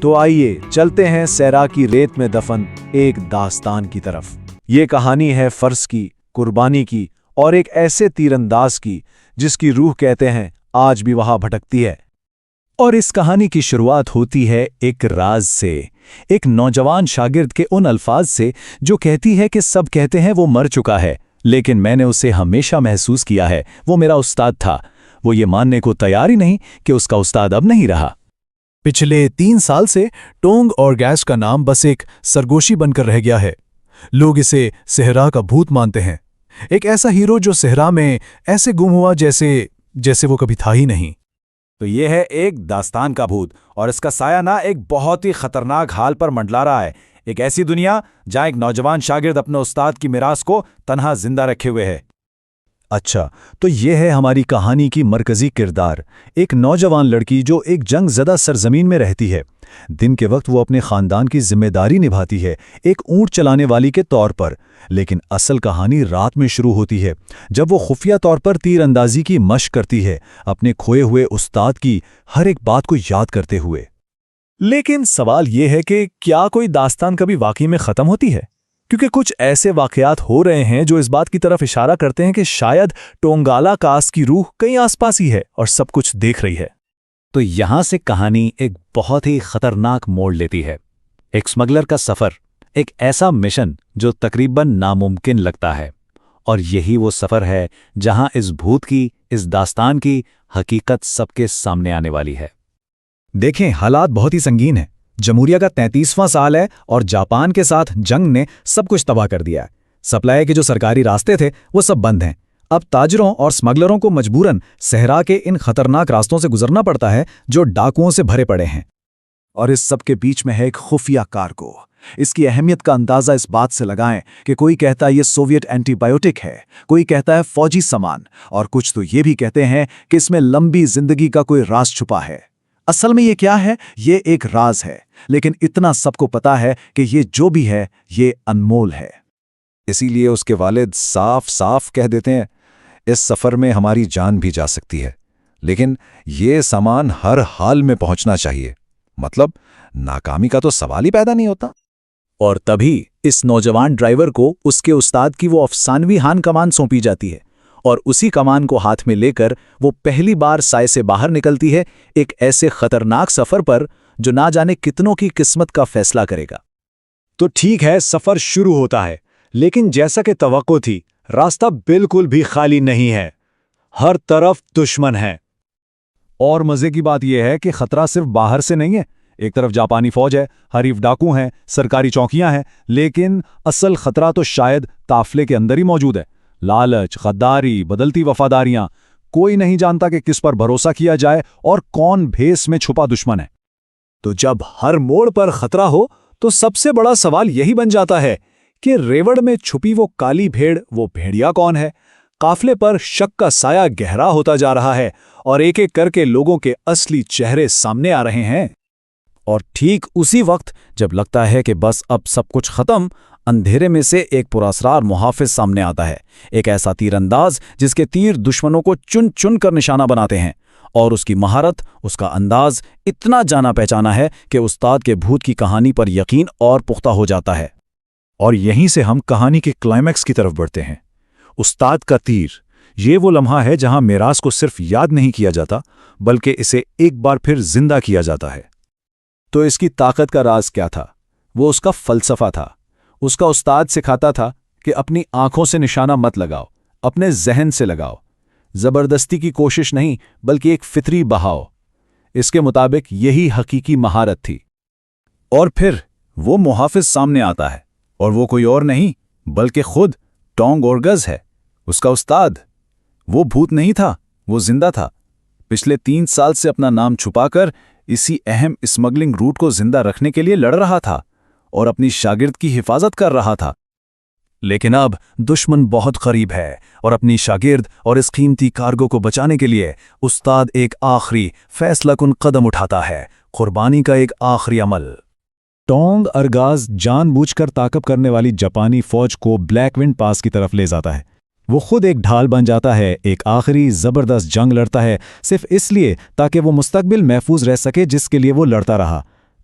تو آئیے چلتے ہیں صحرا کی ریت میں دفن ایک داستان کی طرف۔ یہ کہانی ہے فرض کی، قربانی کی اور ایک ایسے تیر انداز کی جس کی روح کہتے ہیں آج بھی وہاں بھٹکتی ہے۔ اور اس کہانی کی شروعات ہوتی ہے ایک راز سے، ایک نوجوان شاگرد کے ان الفاظ سے جو کہتی ہے کہ سب کہتے ہیں وہ مر چکا ہے، لیکن میں نے اسے ہمیشہ محسوس کیا ہے وہ میرا استاد تھا۔ وہ یہ ماننے کو تیار ہی نہیں کہ اس کا استاد اب نہیں رہا۔ پچھلے 3 سال سے ٹونگ اورگاز کا نام بس ایک سرگوشی بن کر رہ گیا ہے۔ لوگ اسے صحرا کا بھوت مانتے ہیں، ایک ایسا ہیرو جو صحرا میں ایسے گم ہوا جیسے وہ کبھی تھا ہی نہیں۔ تو یہ ہے ایک داستان کا بھوت، اور اس کا سایہ نہ ایک بہت ہی خطرناک حال پر منڈلا رہا ہے، ایک ایسی دنیا جہاں ایک نوجوان شاگرد اپنے استاد کی میراث کو تنہا زندہ رکھے ہوئے ہے۔ اچھا، تو یہ ہے ہماری کہانی کی مرکزی کردار، ایک نوجوان لڑکی جو ایک جنگ زدہ سرزمین میں رہتی ہے۔ دن کے وقت وہ اپنے خاندان کی ذمہ داری نبھاتی ہے ایک اونٹ چلانے والی کے طور پر، لیکن اصل کہانی رات میں شروع ہوتی ہے جب وہ خفیہ طور پر تیر اندازی کی مشق کرتی ہے، اپنے کھوئے ہوئے استاد کی ہر ایک بات کو یاد کرتے ہوئے۔ لیکن سوال یہ ہے کہ کیا کوئی داستان کبھی واقعی میں ختم ہوتی ہے؟ کیونکہ کچھ ایسے واقعات ہو رہے ہیں جو اس بات کی طرف اشارہ کرتے ہیں کہ شاید ٹونگالا کاس کی روح کہیں آس پاس ہی ہے اور سب کچھ دیکھ رہی ہے۔ تو یہاں سے کہانی ایک بہت ہی خطرناک موڑ لیتی ہے۔ ایک اسمگلر کا سفر، ایک ایسا مشن جو تقریباً ناممکن لگتا ہے، اور یہی وہ سفر ہے جہاں اس بھوت کی، اس داستان کی حقیقت سب کے سامنے آنے والی ہے۔ دیکھیں، حالات بہت ہی سنگین ہیں۔ جمہوریہ کا 33واں سال ہے اور جاپان کے ساتھ جنگ نے سب کچھ تباہ کر دیا ہے۔ سپلائی کے جو سرکاری راستے تھے وہ سب بند ہیں۔ اب تاجروں اور اسمگلروں کو مجبوراً صحرا کے ان خطرناک راستوں سے گزرنا پڑتا ہے جو ڈاکوؤں سے بھرے پڑے ہیں۔ اور اس سب کے بیچ میں ہے ایک خفیہ کارگو۔ اس کی اہمیت کا اندازہ اس بات سے لگائیں کہ کوئی کہتا ہے یہ سوویت اینٹی بایوٹک ہے، کوئی کہتا ہے فوجی سامان، اور کچھ تو یہ بھی کہتے ہیں کہ اس میں لمبی زندگی کا کوئی راز چھپا ہے۔ اصل میں یہ کیا ہے؟ یہ ایک راز ہے، لیکن اتنا سب کو پتا ہے کہ یہ جو بھی ہے یہ انمول ہے۔ اسی لیے اس کے والد صاف صاف کہہ دیتے ہیں اس سفر میں ہماری جان بھی جا سکتی ہے، لیکن یہ سامان ہر حال میں پہنچنا چاہیے، مطلب ناکامی کا تو سوال ہی پیدا نہیں ہوتا۔ اور تبھی اس نوجوان ڈرائیور کو اس کے استاد کی وہ افسانوی ہان کمان سونپی جاتی ہے، اور اسی کمان کو ہاتھ میں لے کر وہ پہلی بار سائے سے باہر نکلتی ہے ایک ایسے خطرناک سفر پر جو نہ جانے کتنوں کی قسمت کا فیصلہ کرے گا۔ تو ٹھیک ہے، سفر شروع ہوتا ہے، لیکن جیسا کہ توقع تھی، راستہ بالکل بھی خالی نہیں ہے۔ ہر طرف دشمن ہے۔ اور مزے کی بات یہ ہے کہ خطرہ صرف باہر سے نہیں ہے۔ ایک طرف جاپانی فوج ہے، حریف ڈاکو ہیں، سرکاری چوکیاں ہیں، لیکن اصل خطرہ تو شاید قافلے کے اندر ہی موجود ہے۔ لالچ، غداری، بدلتی وفاداریاں، کوئی نہیں جانتا کہ کس پر بھروسہ کیا جائے اور کون بھیس میں چھپا دشمن ہے۔ تو جب ہر موڑ پر خطرہ ہو تو سب سے بڑا سوال یہی بن جاتا ہے کہ ریوڑ میں چھپی وہ کالی بھیڑ، وہ بھیڑیا کون ہے؟ قافلے پر شک کا سایہ گہرا ہوتا جا رہا ہے اور ایک ایک کر کے لوگوں کے اصلی چہرے سامنے آ رہے ہیں۔ اور ٹھیک اسی وقت جب لگتا ہے کہ بس اب سب کچھ ختم، اندھیرے میں سے ایک پراسرار محافظ سامنے آتا ہے، ایک ایسا تیر انداز جس کے تیر دشمنوں کو چن چن کر نشانہ بناتے ہیں، اور اس کی مہارت، اس کا انداز اتنا جانا پہچانا ہے کہ استاد کے بھوت کی کہانی پر یقین اور پختہ ہو جاتا ہے۔ اور یہیں سے ہم کہانی کے کلائمیکس کی طرف بڑھتے ہیں۔ استاد کا تیر، یہ وہ لمحہ ہے جہاں میراث کو صرف یاد نہیں کیا جاتا بلکہ اسے ایک بار پھر زندہ کیا جاتا ہے۔ تو اس کی طاقت کا راز کیا تھا؟ وہ اس کا فلسفہ تھا۔ اس کا استاد سکھاتا تھا کہ اپنی آنکھوں سے نشانہ مت لگاؤ، اپنے ذہن سے لگاؤ، زبردستی کی کوشش نہیں بلکہ ایک فطری بہاؤ۔ اس کے مطابق یہی حقیقی مہارت تھی۔ اور پھر وہ محافظ سامنے آتا ہے، اور وہ کوئی اور نہیں بلکہ خود ٹونگ اورگاز ہے، اس کا استاد۔ وہ بھوت نہیں تھا، وہ زندہ تھا۔ پچھلے 3 سال سے اپنا نام چھپا کر اسی اہم اسمگلنگ روٹ کو زندہ رکھنے کے لیے لڑ رہا تھا اور اپنی شاگرد کی حفاظت کر رہا تھا۔ لیکن اب دشمن بہت قریب ہے، اور اپنی شاگرد اور اس قیمتی کارگو کو بچانے کے لیے استاد ایک آخری فیصلہ کن قدم اٹھاتا ہے، قربانی کا ایک آخری عمل۔ ٹونگ اورگاز جان بوجھ کر تعاقب کرنے والی جاپانی فوج کو بلیک ونڈ پاس کی طرف لے جاتا ہے۔ وہ خود ایک ڈھال بن جاتا ہے، ایک آخری زبردست جنگ لڑتا ہے، صرف اس لیے تاکہ وہ مستقبل محفوظ رہ سکے جس کے لیے وہ لڑتا رہا۔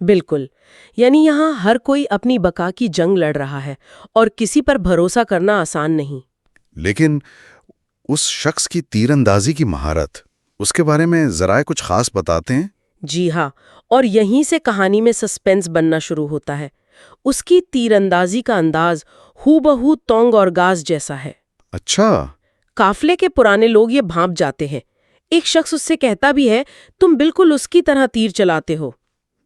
بالکل، یعنی یہاں ہر کوئی اپنی بقا کی جنگ لڑ رہا ہے اور کسی پر بھروسہ کرنا آسان نہیں۔ لیکن اس شخص کی تیر اندازی کی مہارت، اس کے بارے میں ذرائع کچھ خاص بتاتے ہیں؟ جی ہاں، اور یہیں سے کہانی میں سسپینس بننا شروع ہوتا ہے۔ اس کی تیر اندازی کا انداز ہو بہو تونگ اور گاز جیسا ہے۔ اچھا، قافلے کے پرانے لوگ یہ بھانپ جاتے ہیں۔ ایک شخص اس سے کہتا بھی ہے، تم بالکل اس کی طرح تیر چلاتے ہو۔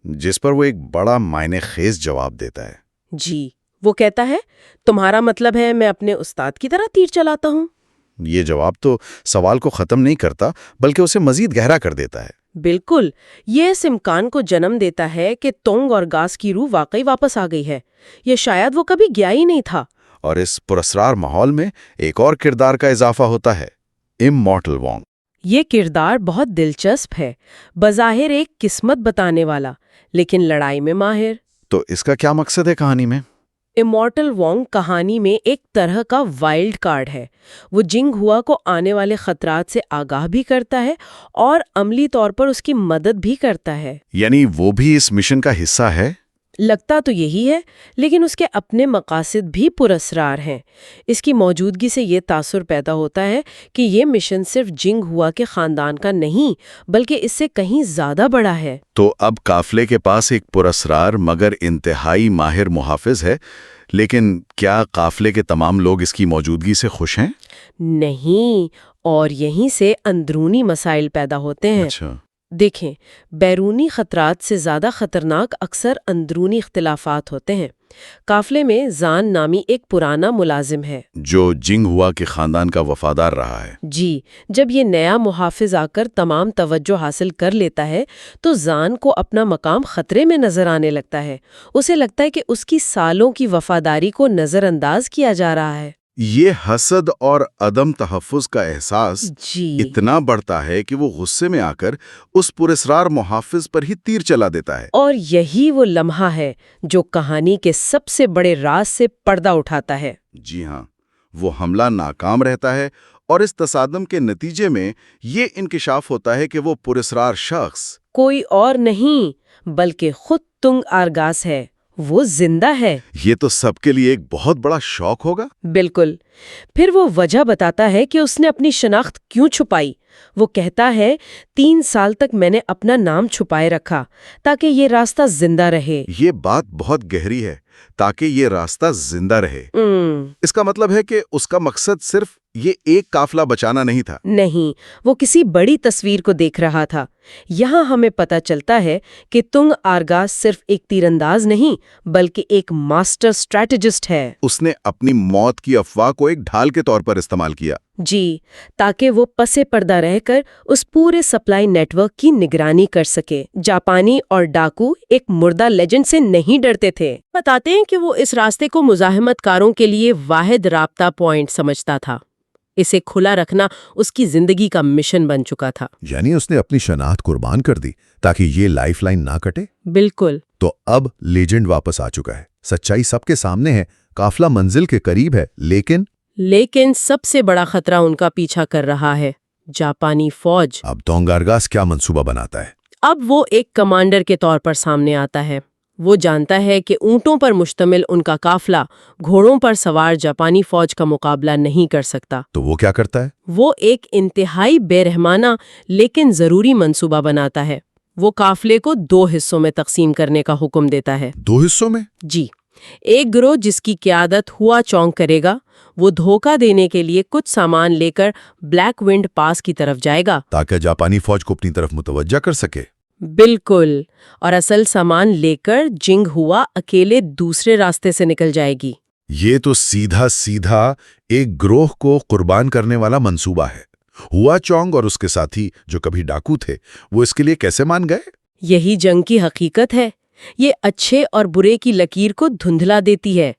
جس پر وہ ایک بڑا معنی خیز جواب دیتا ہے۔ جی، وہ کہتا ہے، تمہارا مطلب ہے میں اپنے استاد کی طرح تیر چلاتا ہوں؟ یہ جواب تو سوال کو ختم نہیں کرتا بلکہ اسے مزید گہرا کر دیتا ہے۔ بالکل، یہ اس امکان کو جنم دیتا ہے کہ تونگ اور گاز کی روح واقعی واپس آ گئی ہے۔ یہ شاید وہ کبھی گیا ہی نہیں تھا۔ اور اس پراسرار ماحول میں ایک اور کردار کا اضافہ ہوتا ہے، امورٹل وانگ۔ یہ کردار بہت دلچسپ ہے، بظاہر ایک قسمت بتانے والا، لیکن لڑائی میں ماہر۔ تو اس کا کیا مقصد ہے کہانی میں؟ امورٹل وانگ کہانی میں ایک طرح کا وائلڈ کارڈ ہے۔ وہ جنگ ہوا کو آنے والے خطرات سے آگاہ بھی کرتا ہے اور عملی طور پر اس کی مدد بھی کرتا ہے۔ یعنی وہ بھی اس مشن کا حصہ ہے؟ لگتا تو یہی ہے، لیکن اس کے اپنے مقاصد بھی پراسرار ہیں۔ اس کی موجودگی سے یہ تاثر پیدا ہوتا ہے کہ یہ مشن صرف جنگ ہوا کے خاندان کا نہیں، بلکہ اس سے کہیں زیادہ بڑا ہے۔ تو اب قافلے کے پاس ایک پراسرار مگر انتہائی ماہر محافظ ہے، لیکن کیا قافلے کے تمام لوگ اس کی موجودگی سے خوش ہیں؟ نہیں، اور یہیں سے اندرونی مسائل پیدا ہوتے ہیں۔ اچھا، دیکھیں، بیرونی خطرات سے زیادہ خطرناک اکثر اندرونی اختلافات ہوتے ہیں۔ قافلے میں زان نامی ایک پرانا ملازم ہے جو جنگ ہوا کے خاندان کا وفادار رہا ہے۔ جی، جب یہ نیا محافظ آ کر تمام توجہ حاصل کر لیتا ہے تو زان کو اپنا مقام خطرے میں نظر آنے لگتا ہے۔ اسے لگتا ہے کہ اس کی سالوں کی وفاداری کو نظر انداز کیا جا رہا ہے۔ یہ حسد اور عدم تحفظ کا احساس جی، اتنا بڑھتا ہے کہ وہ غصے میں آ کر اس پراسرار محافظ پر ہی تیر چلا دیتا ہے۔ اور یہی وہ لمحہ ہے جو کہانی کے سب سے بڑے راز سے پردہ اٹھاتا ہے۔ جی ہاں، وہ حملہ ناکام رہتا ہے اور اس تصادم کے نتیجے میں یہ انکشاف ہوتا ہے کہ وہ پراسرار شخص کوئی اور نہیں بلکہ خود تنگ آرگاس ہے۔ وہ زندہ ہے۔ یہ تو سب کے لیے ایک بہت بڑا شوق ہوگا۔ بالکل۔ پھر وہ وجہ بتاتا ہے کہ اس نے اپنی شناخت کیوں چھپائی۔ وہ کہتا ہے، 3 سال تک میں نے اپنا نام چھپائے رکھا تاکہ یہ راستہ زندہ رہے۔ یہ بات بہت گہری ہے، تاکہ یہ راستہ زندہ رہے۔ اس کا مطلب ہے کہ اس کا مقصد صرف یہ ایک قافلہ بچانا نہیں تھا۔ نہیں، وہ کسی بڑی تصویر کو دیکھ رہا تھا۔ یہاں ہمیں پتہ چلتا ہے کہ تنگ آرگاس صرف ایک تیر انداز نہیں بلکہ ایک ماسٹر اسٹریٹجسٹ ہے۔ اس نے اپنی موت کی افواہ کو ایک ڈھال کے طور پر استعمال کیا۔ جی، تاکہ وہ پسے پردہ رہ کر اس پورے سپلائی نیٹ ورک کی نگرانی کر سکے۔ جاپانی اور ڈاکو ایک مردہ لیجنڈ سے نہیں ڈرتے تھے۔ بتاتے ہیں کہ وہ اس راستے کو مزاحمت کاروں کے لیے واحد رابطہ پوائنٹ سمجھتا تھا۔ اسے کھلا رکھنا اس کی زندگی کا مشن بن چکا تھا۔ یعنی اس نے اپنی شناخت قربان کر دی تاکہ یہ لائف لائن نہ کٹے۔ بالکل۔ تو اب لیجنڈ واپس آ چکا ہے، سچائی سب کے سامنے ہے، قافلہ منزل کے قریب ہے، لیکن سب سے بڑا خطرہ ان کا پیچھا کر رہا ہے، جاپانی فوج۔ اب تونگارگاس کیا منصوبہ بناتا ہے؟ اب وہ ایک کمانڈر کے طور پر سامنے آتا ہے۔ وہ جانتا ہے کہ اونٹوں پر مشتمل ان کا قافلہ گھوڑوں پر سوار جاپانی فوج کا مقابلہ نہیں کر سکتا۔ تو وہ کیا کرتا ہے؟ وہ ایک انتہائی بے رحمانہ لیکن ضروری منصوبہ بناتا ہے۔ وہ قافلے کو 2 حصوں میں تقسیم کرنے کا حکم دیتا ہے۔ 2 حصوں میں؟ جی، ایک گروہ جس کی قیادت ہوا چونگ کرے گا، وہ دھوکہ دینے کے لیے کچھ سامان لے کر بلیک ونڈ پاس کی طرف جائے گا تاکہ جاپانی فوج کو اپنی طرف متوجہ کر سکے۔ بالکل، اور اصل سامان لے کر جنگ ہوا اکیلے دوسرے راستے سے نکل جائے گی۔ یہ تو سیدھا ایک گروہ کو قربان کرنے والا منصوبہ ہے۔ ہوا چونگ اور اس کے ساتھی جو کبھی ڈاکو تھے، وہ اس کے لیے کیسے مان گئے؟ یہی جنگ کی حقیقت ہے۔ یہ اچھے اور برے کی لکیر کو دھندلا دیتی ہے۔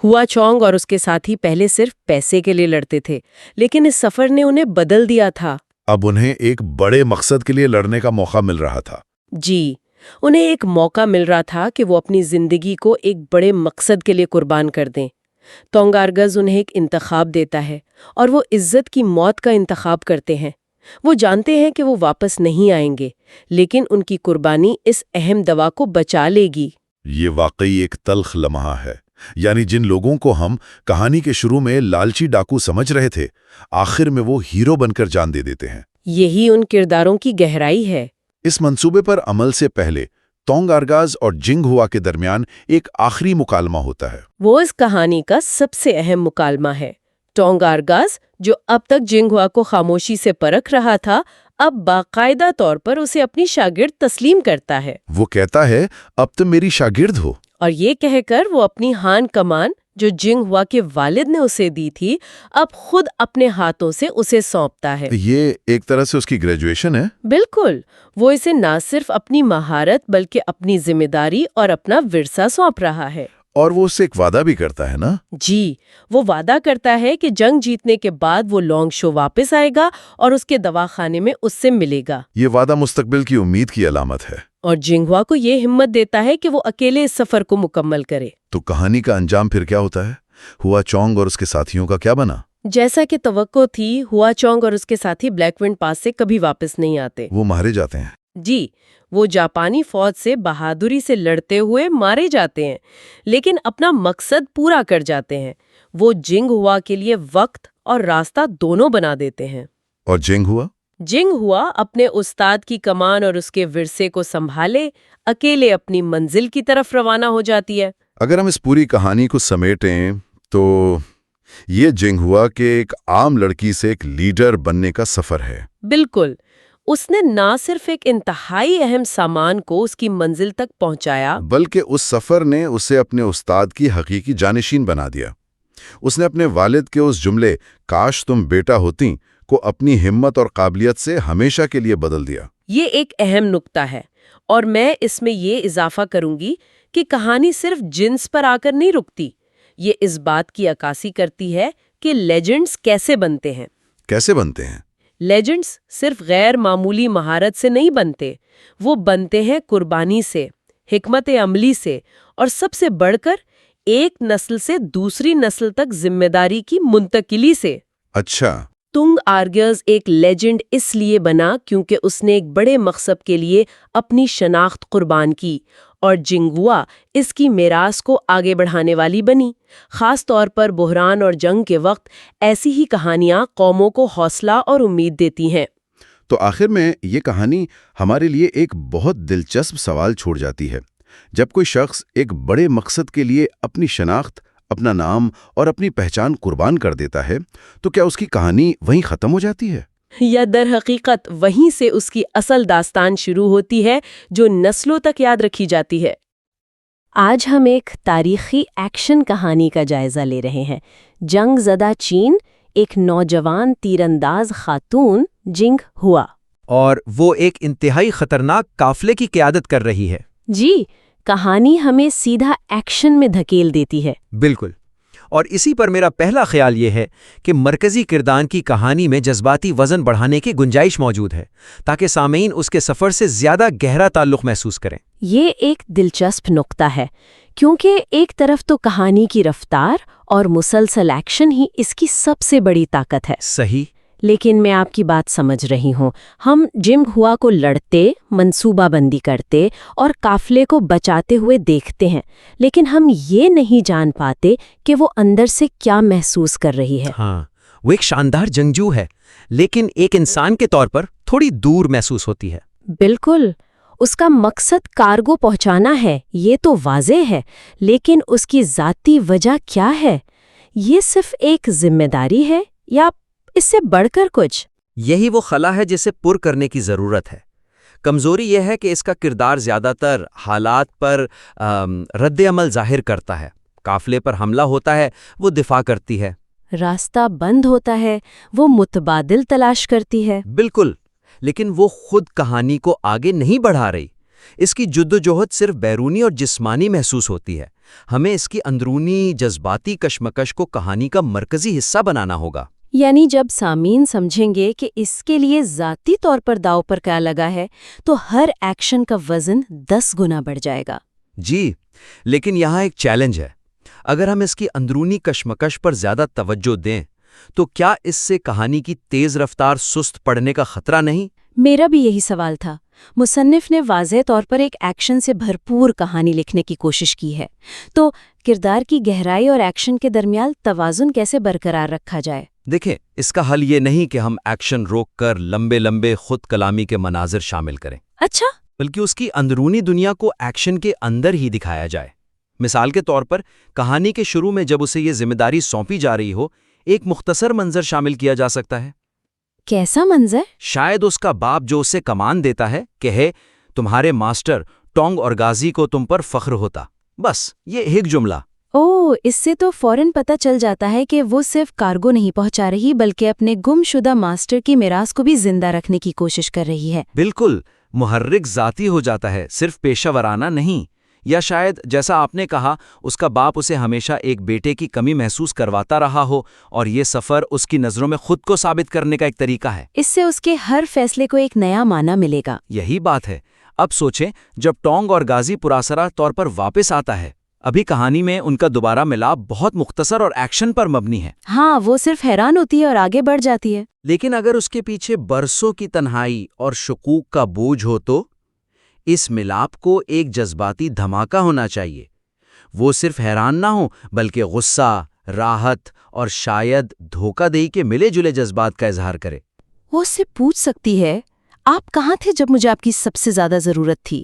ہوا چونگ اور اس کے ساتھی پہلے صرف پیسے کے لیے لڑتے تھے، لیکن اس سفر نے انہیں بدل دیا تھا۔ اب انہیں ایک بڑے مقصد کے لیے لڑنے کا موقع مل رہا تھا۔ جی، انہیں ایک موقع مل رہا تھا کہ وہ اپنی زندگی کو ایک بڑے مقصد کے لیے قربان کر دیں۔ تونگارگز انہیں ایک انتخاب دیتا ہے اور وہ عزت کی موت کا انتخاب کرتے ہیں۔ وہ جانتے ہیں کہ وہ واپس نہیں آئیں گے، لیکن ان کی قربانی اس اہم دوا کو بچا لے گی۔ یہ واقعی ایک تلخ لمحہ ہے، یعنی جن لوگوں کو ہم کہانی کے شروع میں لالچی ڈاکو سمجھ رہے تھے، آخر میں وہ ہیرو بن کر جان دے دیتے ہیں۔ یہی ان کرداروں کی گہرائی ہے۔ اس منصوبے پر عمل سے پہلے تونگ ارگاز اور جنگ ہوا کے درمیان ایک آخری مکالمہ ہوتا ہے۔ وہ اس کہانی کا سب سے اہم مکالمہ ہے۔ تونگ ارگاز، جو اب تک جنگ ہوا کو خاموشی سے پرکھ رہا تھا، اب باقاعدہ طور پر اسے اپنی شاگرد تسلیم کرتا ہے۔ وہ کہتا ہے، اب تم میری شاگرد ہو۔ اور یہ کہہ کر وہ اپنی ہان کمان جو جنگ ہوا کے والد نے اسے دی تھی، اب خود اپنے ہاتھوں سے اسے سونپتا ہے۔ یہ ایک طرح سے اس کی گریجویشن ہے۔ بالکل، وہ اسے نہ صرف اپنی مہارت بلکہ اپنی ذمہ داری اور اپنا ورثہ سونپ رہا ہے۔ اور وہ اس سے ایک وعدہ بھی کرتا ہے نا؟ جی، وہ وعدہ کرتا ہے کہ جنگ جیتنے کے بعد وہ لونگ شو واپس آئے گا اور اس کے دواخانے میں اس سے ملے گا۔ یہ وعدہ مستقبل کی امید کی علامت ہے۔ اور جنگہوا کو یہ ہمت دیتا ہے کہ وہ اکیلے اس سفر کو مکمل کرے۔ تو کہانی کا انجام پھر کیا ہوتا ہے؟ ہوا چونگ اور اس کے ساتھیوں کا کیا بنا؟ جیسا کہ توقع تھی، ہوا چونگ اور اس کے ساتھی بلیک ونڈ پاس سے کبھی واپس نہیں آتے۔ وہ مارے جاتے ہیں۔ جی، وہ جاپانی فوج سے بہادری سے لڑتے ہوئے مارے جاتے ہیں، لیکن اپنا مقصد پورا کر جاتے ہیں۔ وہ جنگ ہوا کے لیے وقت اور راستہ دونوں بنا دیتے ہیں۔ اور جنگ ہوا؟ جنگ ہوا اپنے استاد کی کمان اور اس کے ورثے کو سنبھالے اکیلے اپنی منزل کی طرف روانہ ہو جاتی ہے۔ اگر ہم اس پوری کہانی کو سمیٹیں تو یہ جنگ ہوا کہ ایک عام لڑکی سے ایک لیڈر بننے کا سفر ہے۔ بالکل، اس نے نہ صرف ایک انتہائی اہم سامان کو اس کی منزل تک پہنچایا، بلکہ اس سفر نے اسے اپنے استاد کی حقیقی جانشین بنا دیا۔ اس نے اپنے والد کے اس جملے "کاش تم بیٹا ہوتی" کو اپنی ہمت اور قابلیت سے ہمیشہ کے لیے بدل دیا۔ یہ ایک اہم نکتہ ہے، اور میں اس میں یہ اضافہ کروں گی کہ کہانی صرف جنس پر آ کر نہیں رکتی، یہ اس بات کی عکاسی کرتی ہے کہ لیجنڈز کیسے بنتے ہیں۔ کیسے بنتے ہیں؟ لیجنڈز صرف غیر معمولی مہارت سے نہیں بنتے، وہ بنتے ہیں قربانی سے، حکمت عملی سے، اور سب سے بڑھ کر ایک نسل سے دوسری نسل تک ذمہ داری کی منتقلی سے۔ اچھا، تونگ ارگاز ایک لیجنڈ اس لیے بنا کیونکہ اس نے ایک بڑے مقصد کے لیے اپنی شناخت قربان کی، اور جنگوا اس کی میراث کو آگے بڑھانے والی بنی۔ خاص طور پر بحران اور جنگ کے وقت ایسی ہی کہانیاں قوموں کو حوصلہ اور امید دیتی ہیں۔ تو آخر میں یہ کہانی ہمارے لیے ایک بہت دلچسپ سوال چھوڑ جاتی ہے۔ جب کوئی شخص ایک بڑے مقصد کے لیے اپنی شناخت، اپنا نام اور اپنی پہچان قربان کر دیتا ہے، تو کیا اس کی کہانی وہیں ختم ہو جاتی ہے؟ یا در حقیقت وہیں سے اس کی اصل داستان شروع ہوتی ہے جو نسلوں تک یاد رکھی جاتی ہے۔ آج ہم ایک تاریخی ایکشن کہانی کا جائزہ لے رہے ہیں۔ جنگ زدہ چین، ایک نوجوان تیر انداز خاتون جنگ ہوا، اور وہ ایک انتہائی خطرناک قافلے کی قیادت کر رہی ہے۔ جی، کہانی ہمیں سیدھا ایکشن میں دھکیل دیتی ہے۔ بالکل، اور اسی پر میرا پہلا خیال یہ ہے کہ مرکزی کردار کی کہانی میں جذباتی وزن بڑھانے کی گنجائش موجود ہے تاکہ سامعین اس کے سفر سے زیادہ گہرا تعلق محسوس کریں۔ یہ ایک دلچسپ نقطہ ہے، کیونکہ ایک طرف تو کہانی کی رفتار اور مسلسل ایکشن ہی اس کی سب سے بڑی طاقت ہے۔ صحیح، لیکن میں آپ کی بات سمجھ رہی ہوں۔ ہم جنگ ہوا کو لڑتے، منصوبہ بندی کرتے اور قافلے کو بچاتے ہوئے دیکھتے ہیں، لیکن ہم یہ نہیں جان پاتے کہ وہ اندر سے کیا محسوس کر رہی ہے۔ ہاں، وہ ایک شاندار جنگجو ہے، لیکن ایک انسان کے طور پر تھوڑی دور محسوس ہوتی ہے۔ بالکل، اس کا مقصد کارگو پہنچانا ہے، یہ تو واضح ہے، لیکن اس کی ذاتی وجہ کیا ہے؟ یہ صرف ایک ذمہ داری ہے یا اس سے بڑھ کر کچھ؟ یہی وہ خلا ہے جسے پر کرنے کی ضرورت ہے۔ کمزوری یہ ہے کہ اس کا کردار زیادہ تر حالات پر رد عمل ظاہر کرتا ہے۔ قافلے پر حملہ ہوتا ہے، وہ دفاع کرتی ہے۔ راستہ بند ہوتا ہے، وہ متبادل تلاش کرتی ہے۔ بالکل، لیکن وہ خود کہانی کو آگے نہیں بڑھا رہی۔ اس کی جدوجہد صرف بیرونی اور جسمانی محسوس ہوتی ہے۔ ہمیں اس کی اندرونی جذباتی کشمکش کو کہانی کا مرکزی حصہ بنانا ہوگا۔ یعنی جب سامعین سمجھیں گے کہ اس کے لیے ذاتی طور پر داؤ پر کیا لگا ہے، تو ہر ایکشن کا وزن 10 گنا بڑھ جائے گا۔ جی، لیکن یہاں ایک چیلنج ہے۔ اگر ہم اس کی اندرونی کشمکش پر زیادہ توجہ دیں تو کیا اس سے کہانی کی تیز رفتار سست پڑنے کا خطرہ نہیں؟ میرا بھی یہی سوال تھا۔ مصنف نے واضح طور پر ایک ایکشن سے بھرپور کہانی لکھنے کی کوشش کی ہے، تو کردار کی گہرائی اور ایکشن کے درمیان توازن کیسے برقرار رکھا جائے؟ دیکھیں، اس کا حل یہ نہیں کہ ہم ایکشن روک کر لمبے لمبے خود کلامی کے مناظر شامل کریں، اچھا، بلکہ اس کی اندرونی دنیا کو ایکشن کے اندر ہی دکھایا جائے۔ مثال کے طور پر کہانی کے شروع میں جب اسے یہ ذمہ داری سونپی جا رہی ہو، ایک مختصر منظر شامل کیا جا سکتا ہے۔ کیسا منظر؟ شاید اس کا باپ جو اسے کمان دیتا ہے کہے، تمہارے ماسٹر ٹونگ اور غازی کو تم پر فخر ہوتا، بس یہ ایک جملہ۔ اس سے تو فوراً پتہ چل جاتا ہے کہ وہ صرف کارگو نہیں پہنچا رہی بلکہ اپنے گم شدہ ماسٹر کی میراث کو بھی زندہ رکھنے کی کوشش کر رہی ہے۔ بالکل، محرک ذاتی ہو جاتا ہے، صرف پیشہ ورانہ نہیں۔ یا شاید جیسا آپ نے کہا، اس کا باپ اسے ہمیشہ ایک بیٹے کی کمی محسوس کرواتا رہا ہو، اور یہ سفر اس کی نظروں میں خود کو ثابت کرنے کا ایک طریقہ ہے۔ اس سے اس کے ہر فیصلے کو ایک نیا معنی ملے گا۔ یہی بات ہے۔ اب سوچیں، جب ٹونگ اور غازی پراسرار طور پر واپس آتا ہے، ابھی کہانی میں ان کا دوبارہ ملاپ بہت مختصر اور ایکشن پر مبنی ہے۔ ہاں، وہ صرف حیران ہوتی ہے اور آگے بڑھ جاتی ہے۔ لیکن اگر اس کے پیچھے برسوں کی تنہائی اور شکوک کا بوجھ ہو تو اس ملاپ کو ایک جذباتی دھماکہ ہونا چاہیے۔ وہ صرف حیران نہ ہو بلکہ غصہ، راحت اور شاید دھوکہ دہی کے ملے جلے جذبات کا اظہار کرے۔ وہ اس سے پوچھ سکتی ہے، آپ کہاں تھے جب مجھے آپ کی سب سے زیادہ ضرورت تھی؟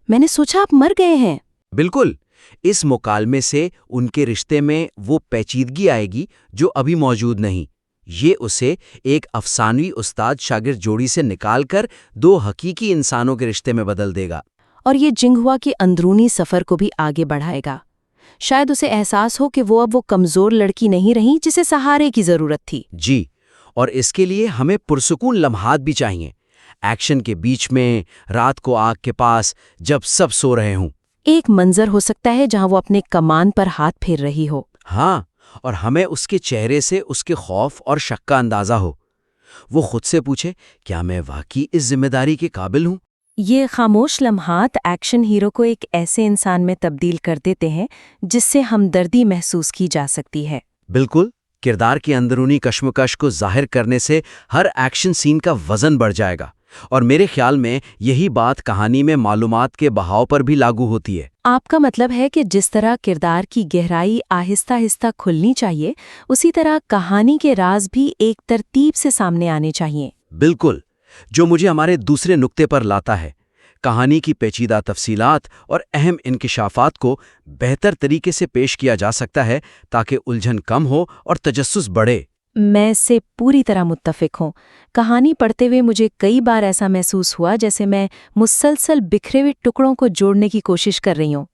میں نے سوچا آپ مر گئے ہیں۔ بالکل، اس مکالمے سے ان کے رشتے میں وہ پیچیدگی آئے گی جو ابھی موجود نہیں۔ یہ اسے ایک افسانوی استاد شاگرد جوڑی سے نکال کر دو حقیقی انسانوں کے رشتے میں بدل دے گا۔ اور یہ جنگہوا کی اندرونی سفر کو بھی آگے بڑھائے گا۔ شاید اسے احساس ہو کہ وہ اب وہ کمزور لڑکی نہیں رہی جسے سہارے کی ضرورت تھی۔ جی، اور اس کے لیے ہمیں پرسکون لمحات بھی چاہیے۔ ایکشن کے بیچ میں، رات کو آگ کے پاس، جب سب سو رہے ہوں۔ ایک منظر ہو سکتا ہے جہاں وہ اپنے کمان پر ہاتھ پھیر رہی ہو۔ ہاں، اور ہمیں اس کے چہرے سے اس کے خوف اور شک کا اندازہ ہو۔ وہ خود سے پوچھے، کیا میں واقعی اس ذمہ داری کے قابل ہوں؟ یہ خاموش لمحات ایکشن ہیرو کو ایک ایسے انسان میں تبدیل کر دیتے ہیں جس سے ہمدردی محسوس کی جا سکتی ہے۔ بالکل، کردار کی اندرونی کشمکش کو ظاہر کرنے سے ہر ایکشن سین کا وزن بڑھ جائے گا، اور میرے خیال میں یہی بات کہانی میں معلومات کے بہاؤ پر بھی لاگو ہوتی ہے۔ آپ کا مطلب ہے کہ جس طرح کردار کی گہرائی آہستہ آہستہ کھلنی چاہیے، اسی طرح کہانی کے راز بھی ایک ترتیب سے سامنے آنے چاہیے۔ بالکل، جو مجھے ہمارے دوسرے نقطے پر لاتا ہے۔ کہانی کی پیچیدہ تفصیلات اور اہم انکشافات کو بہتر طریقے سے پیش کیا جا سکتا ہے تاکہ الجھن کم ہو اور تجسس بڑھے۔ میں اس سے پوری طرح متفق ہوں۔ کہانی پڑھتے ہوئے مجھے کئی بار ایسا محسوس ہوا جیسے میں مسلسل بکھرے ہوئے ٹکڑوں کو جوڑنے کی کوشش کر رہی ہوں۔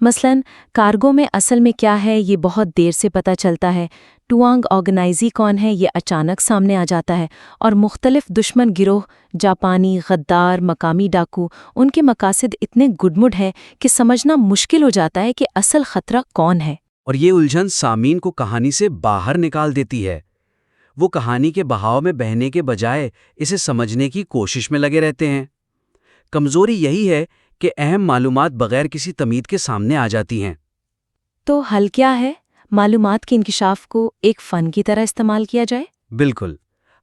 مثلاً کارگو میں اصل میں کیا ہے یہ بہت دیر سے پتہ چلتا ہے، ٹوانگ آرگنائزی کون ہے یہ اچانک سامنے آ جاتا ہے، اور مختلف دشمن گروہ، جاپانی، غدار، مقامی ڈاکو، ان کے مقاصد اتنے گڈمڈ ہیں کہ سمجھنا مشکل ہو جاتا ہے کہ اصل خطرہ کون ہے۔ اور یہ الجھن سامعین کو کہانی سے باہر نکال دیتی ہے۔ وہ کہانی کے بہاؤ میں بہنے کے بجائے اسے سمجھنے کی کوشش میں لگے رہتے ہیں۔ کمزوری یہی ہے کہ اہم معلومات بغیر کسی تمہید کے سامنے آ جاتی ہیں۔ تو حل کیا ہے؟ معلومات کے انکشاف کو ایک فن کی طرح استعمال کیا جائے؟ بالکل،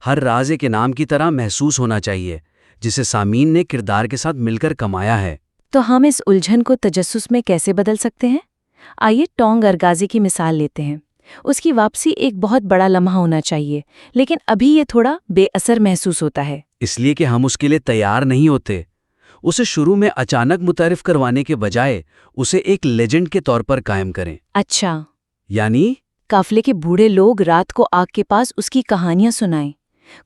ہر راز ایک انعام کی طرح محسوس ہونا چاہیے جسے سامعین نے کردار کے ساتھ مل کر کمایا ہے۔ تو ہم اس الجھن کو تجسس میں کیسے بدل سکتے ہیں؟ آئیے ٹونگ ارغازی کی مثال لیتے ہیں۔ اس کی واپسی ایک بہت بڑا لمحہ ہونا چاہیے، لیکن ابھی یہ تھوڑا بے اثر محسوس ہوتا ہے۔ اس لیے کہ ہم اس کے لیے تیار نہیں ہوتے۔ اسے شروع میں اچانک متعارف کروانے کے بجائے اسے ایک لیجنڈ کے طور پر قائم کریں۔ اچھا، یعنی قافلے کے بوڑھے لوگ رات کو آگ کے پاس اس کی کہانیاں سنائیں۔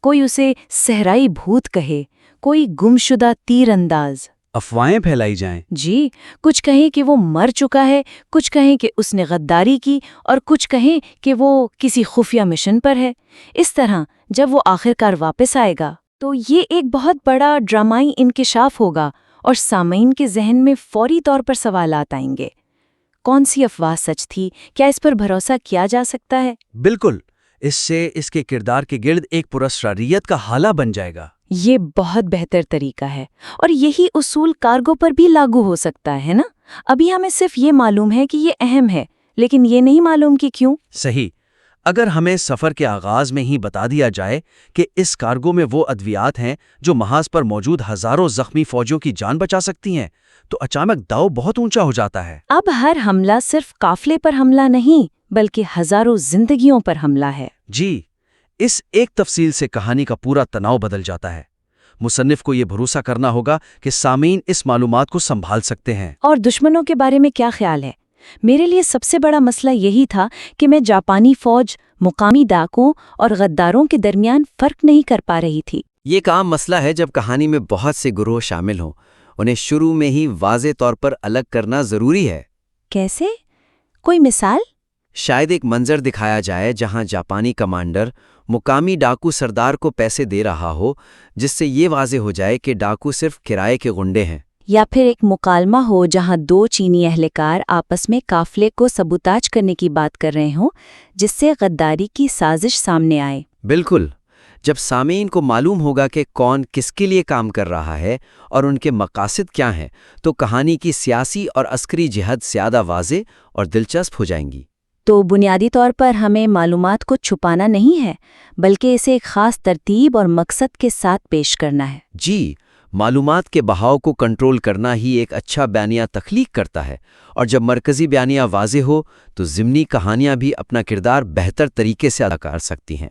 کوئی اسے صحرائی بھوت کہے، کوئی گمشدہ تیر انداز۔ افواہیں پھیلائی جائیں۔ جی، کچھ کہیں کہ وہ مر چکا ہے، کچھ کہیں کہ اس نے غداری کی، اور کچھ کہیں کہ وہ کسی خفیہ مشن پر ہے۔ اس طرح جب وہ آخرکار واپس آئے گا تو یہ ایک بہت بڑا ڈرامائی انکشاف ہوگا، اور سامعین کے ذہن میں فوری طور پر سوالات آئیں گے۔ کون سی افواہ سچ تھی؟ کیا اس پر بھروسہ کیا جا سکتا ہے؟ بالکل، اس سے اس کے کردار کے گرد ایک پراسراریت کا حالہ بن جائے گا۔ یہ بہت بہتر طریقہ ہے، اور یہی اصول کارگو پر بھی لاگو ہو سکتا ہے نا؟ ابھی ہمیں صرف یہ معلوم ہے کہ یہ اہم ہے، لیکن یہ نہیں معلوم کہ کیوں۔ صحیح۔ اگر ہمیں سفر کے آغاز میں ہی بتا دیا جائے کہ اس کارگو میں وہ ادویات ہیں جو محاذ پر موجود ہزاروں زخمی فوجیوں کی جان بچا سکتی ہیں، تو اچانک داؤ بہت اونچا ہو جاتا ہے۔ اب ہر حملہ صرف قافلے پر حملہ نہیں بلکہ ہزاروں زندگیوں پر حملہ ہے۔ جی، اس ایک تفصیل سے کہانی کا پورا تناؤ بدل جاتا ہے۔ مصنف کو یہ بھروسہ کرنا ہوگا کہ سامعین اس معلومات کو سنبھال سکتے ہیں۔ اور دشمنوں کے بارے میں کیا خیال ہے؟ میرے لیے سب سے بڑا مسئلہ یہی تھا کہ میں جاپانی فوج، مقامی ڈاکوں اور غداروں کے درمیان فرق نہیں کر پا رہی تھی۔ یہ ایک عام مسئلہ ہے جب کہانی میں بہت سے گروہ شامل ہوں، انہیں شروع میں ہی واضح طور پر الگ کرنا ضروری ہے۔ کیسے؟ کوئی مثال؟ شاید ایک منظر دکھایا جائے جہاں جاپانی کمانڈر مقامی ڈاکو سردار کو پیسے دے رہا ہو، جس سے یہ واضح ہو جائے کہ ڈاکو صرف کرائے کے غنڈے ہیں۔ یا پھر ایک مکالمہ ہو جہاں دو چینی اہلکار آپس میں قافلے کو سبوتاج کرنے کی بات کر رہے ہوں، جس سے غداری کی سازش سامنے آئے۔ بالکل، جب سامعین کو معلوم ہوگا کہ کون کس کے لیے کام کر رہا ہے اور ان کے مقاصد کیا ہیں، تو کہانی کی سیاسی اور عسکری جہت زیادہ واضح اور دلچسپ ہو جائیں گی۔ تو بنیادی طور پر ہمیں معلومات کو چھپانا نہیں ہے بلکہ اسے ایک خاص ترتیب اور مقصد کے ساتھ پیش کرنا ہے۔ جی، معلومات کے بہاؤ کو کنٹرول کرنا ہی ایک اچھا بیانیہ تخلیق کرتا ہے، اور جب مرکزی بیانیہ واضح ہو تو ضمنی کہانیاں بھی اپنا کردار بہتر طریقے سے ادا کر سکتی ہیں۔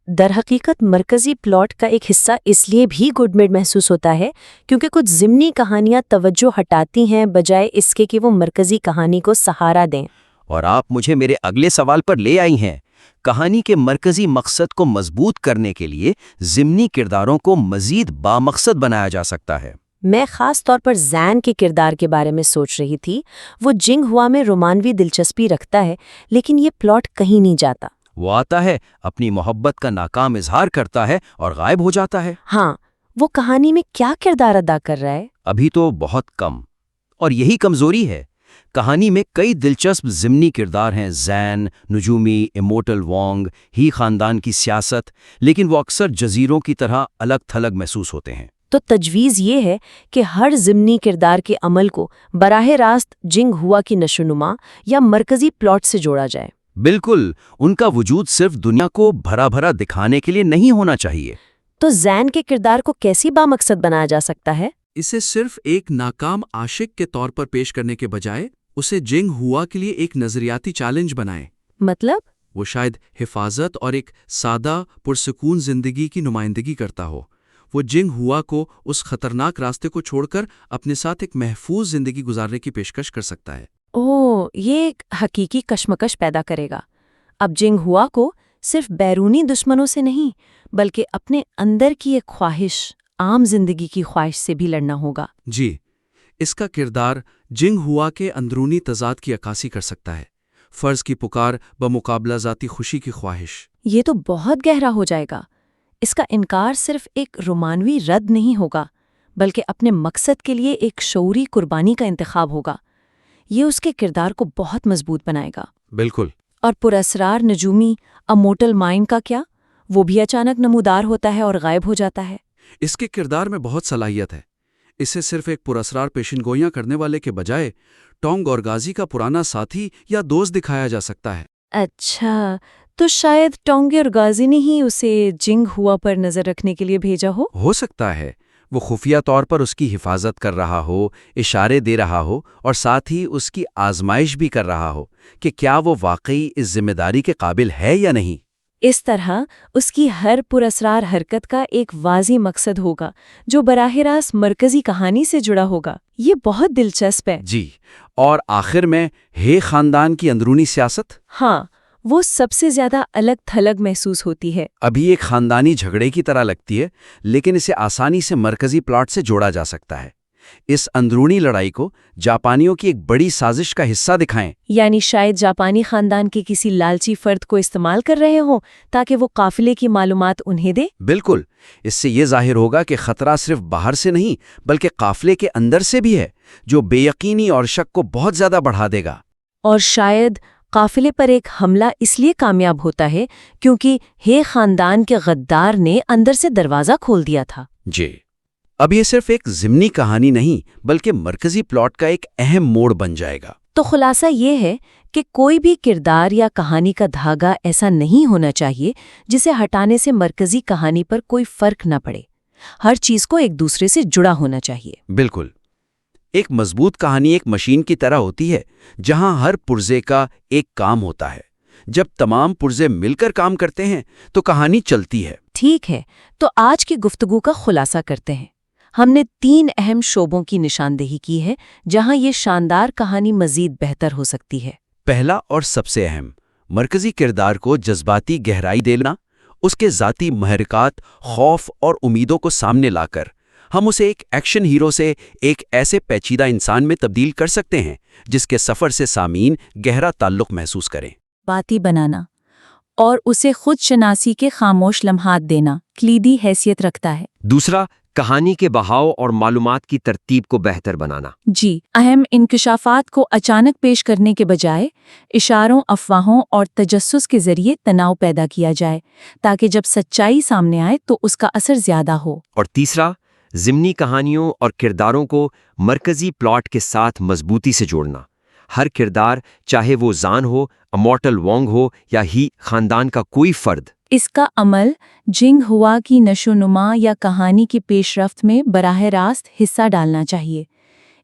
درحقیقت مرکزی پلاٹ کا ایک حصہ اس لیے بھی گڈمڈ محسوس ہوتا ہے کیونکہ کچھ ضمنی کہانیاں توجہ ہٹاتی ہیں بجائے اس کے کہ وہ مرکزی کہانی کو سہارا دیں۔ اور آپ مجھے میرے اگلے سوال پر لے آئی ہیں۔ کہانی کے مرکزی مقصد کو مضبوط کرنے کے لیے ضمنی کرداروں کو مزید بامقصد بنایا جا سکتا ہے۔ میں خاص طور پر زین کے کردار کے بارے میں سوچ رہی تھی۔ وہ جنگ ہوا میں رومانوی دلچسپی رکھتا ہے لیکن یہ پلاٹ کہیں نہیں جاتا۔ وہ آتا ہے، اپنی محبت کا ناکام اظہار کرتا ہے اور غائب ہو جاتا ہے۔ ہاں، وہ کہانی میں کیا کردار ادا کر رہا ہے؟ ابھی تو بہت کم، اور یہی کمزوری ہے۔ کہانی میں کئی دلچسپ ضمنی کردار ہیں، زین، نجومی، امورٹل وانگ، ہی خاندان کی سیاست، لیکن وہ اکثر جزیروں کی طرح الگ تھلگ محسوس ہوتے ہیں۔ تو تجویز یہ ہے کہ ہر ضمنی کردار کے عمل کو براہ راست جنگ ہوا کی نشوونما یا مرکزی پلاٹ سے جوڑا جائے۔ بالکل، ان کا وجود صرف دنیا کو بھرا بھرا دکھانے کے لیے نہیں ہونا چاہیے۔ تو زین کے کردار کو کیسی بامقصد بنایا جا سکتا ہے؟ اسے صرف ایک ناکام عاشق کے طور پر پیش کرنے کے بجائے اسے جنگ ہوا کے لیے ایک نظریاتی چیلنج بنائیں۔ مطلب؟ وہ شاید حفاظت اور ایک سادہ پرسکون زندگی کی نمائندگی کرتا ہو۔ وہ جنگ ہوا کو اس خطرناک راستے کو چھوڑ کر اپنے ساتھ ایک محفوظ زندگی گزارنے کی پیشکش کر سکتا ہے۔ یہ ایک حقیقی کشمکش پیدا کرے گا۔ اب جنگ ہوا کو صرف بیرونی دشمنوں سے نہیں بلکہ اپنے اندر کی ایک خواہش، عام زندگی کی خواہش سے بھی لڑنا ہوگا۔ جی، اس کا کردار جنگ ہوا کے اندرونی تضاد کی عکاسی کر سکتا ہے، فرض کی پکار بمقابلہ ذاتی خوشی کی خواہش۔ یہ تو بہت گہرا ہو جائے گا۔ اس کا انکار صرف ایک رومانوی رد نہیں ہوگا بلکہ اپنے مقصد کے لیے ایک شعوری قربانی کا انتخاب ہوگا۔ یہ اس کے کردار کو بہت مضبوط بنائے گا۔ بالکل۔ اور پراسرار نجومی امورٹل مائنڈ کا کیا؟ وہ بھی اچانک نمودار ہوتا ہے اور غائب ہو جاتا ہے۔ اس کے کردار میں بہت صلاحیت ہے۔ اسے صرف ایک پراسرار پیشن گوئیاں کرنے والے کے بجائے ٹونگ اور غازی کا پرانا ساتھی یا دوست دکھایا جا سکتا ہے۔ اچھا، تو شاید ٹونگ اور غازی نے ہی اسے جنگ ہوا پر نظر رکھنے کے لیے بھیجا ہو سکتا ہے وہ خفیہ طور پر اس کی حفاظت کر رہا ہو، اشارے دے رہا ہو اور ساتھ ہی اس کی آزمائش بھی کر رہا ہو کہ کیا وہ واقعی اس ذمہ داری کے قابل ہے یا نہیں۔ اس طرح اس کی ہر پراسرار حرکت کا ایک واضح مقصد ہوگا جو براہ راست مرکزی کہانی سے جڑا ہوگا۔ یہ بہت دلچسپ ہے۔ جی، اور آخر میں ہے خاندان کی اندرونی سیاست؟ ہاں، وہ سب سے زیادہ الگ تھلگ محسوس ہوتی ہے۔ ابھی ایک خاندانی جھگڑے کی طرح لگتی ہے، لیکن اسے آسانی سے مرکزی پلاٹ سے جوڑا جا سکتا ہے۔ اس اندرونی لڑائی کو جاپانیوں کی ایک بڑی سازش کا حصہ دکھائیں۔ یعنی شاید جاپانی خاندان کے کسی لالچی فرد کو استعمال کر رہے ہوں تاکہ وہ قافلے کی معلومات انہیں دے۔ بالکل، اس سے یہ ظاہر ہوگا کہ خطرہ صرف باہر سے نہیں بلکہ قافلے کے اندر سے بھی ہے، جو بے یقینی اور شک کو بہت زیادہ بڑھا دے گا۔ اور شاید قافلے پر ایک حملہ اس لیے کامیاب ہوتا ہے کیونکہ ہے خاندان کے غدار نے اندر سے دروازہ کھول دیا تھا۔ جی، اب یہ صرف ایک ضمنی کہانی نہیں بلکہ مرکزی پلاٹ کا ایک اہم موڑ بن جائے گا۔ تو خلاصہ یہ ہے کہ کوئی بھی کردار یا کہانی کا دھاگا ایسا نہیں ہونا چاہیے جسے ہٹانے سے مرکزی کہانی پر کوئی فرق نہ پڑے۔ ہر چیز کو ایک دوسرے سے جڑا ہونا چاہیے۔ بالکل، ایک مضبوط کہانی ایک مشین کی طرح ہوتی ہے جہاں ہر پرزے کا ایک کام ہوتا ہے۔ جب تمام پرزے مل کر کام کرتے ہیں تو کہانی چلتی ہے۔ ٹھیک ہے، تو آج کی گفتگو کا خلاصہ کرتے ہیں۔ ہم نے 3 اہم شعبوں کی نشاندہی کی ہے جہاں یہ شاندار کہانی مزید بہتر ہو سکتی ہے۔ پہلا اور سب سے اہم، مرکزی کردار کو جذباتی گہرائی دینا، اس کے ذاتی محرکات، خوف اور امیدوں کو سامنے لا کر ہم اسے ایک ایکشن ہیرو سے ایک ایسے پیچیدہ انسان میں تبدیل کر سکتے ہیں جس کے سفر سے سامعین گہرا تعلق محسوس کریں۔ باتی بنانا اور اسے خود شناسی کے خاموش لمحات دینا کلیدی حیثیت رکھتا ہے۔ دوسرا، کہانی کے بہاؤ اور معلومات کی ترتیب کو بہتر بنانا۔ جی، اہم انکشافات کو اچانک پیش کرنے کے بجائے اشاروں، افواہوں اور تجسس کے ذریعے تناؤ پیدا کیا جائے تاکہ جب سچائی سامنے آئے تو اس کا اثر زیادہ ہو۔ اور تیسرا، ضمنی کہانیوں اور کرداروں کو مرکزی پلاٹ کے ساتھ مضبوطی سے جوڑنا۔ ہر کردار، چاہے وہ زان ہو، امورٹل وانگ ہو یا ہی خاندان کا کوئی فرد، اس کا عمل جنگ ہوا کی نشو نما یا کہانی کی پیش رفت میں براہ راست حصہ ڈالنا چاہیے۔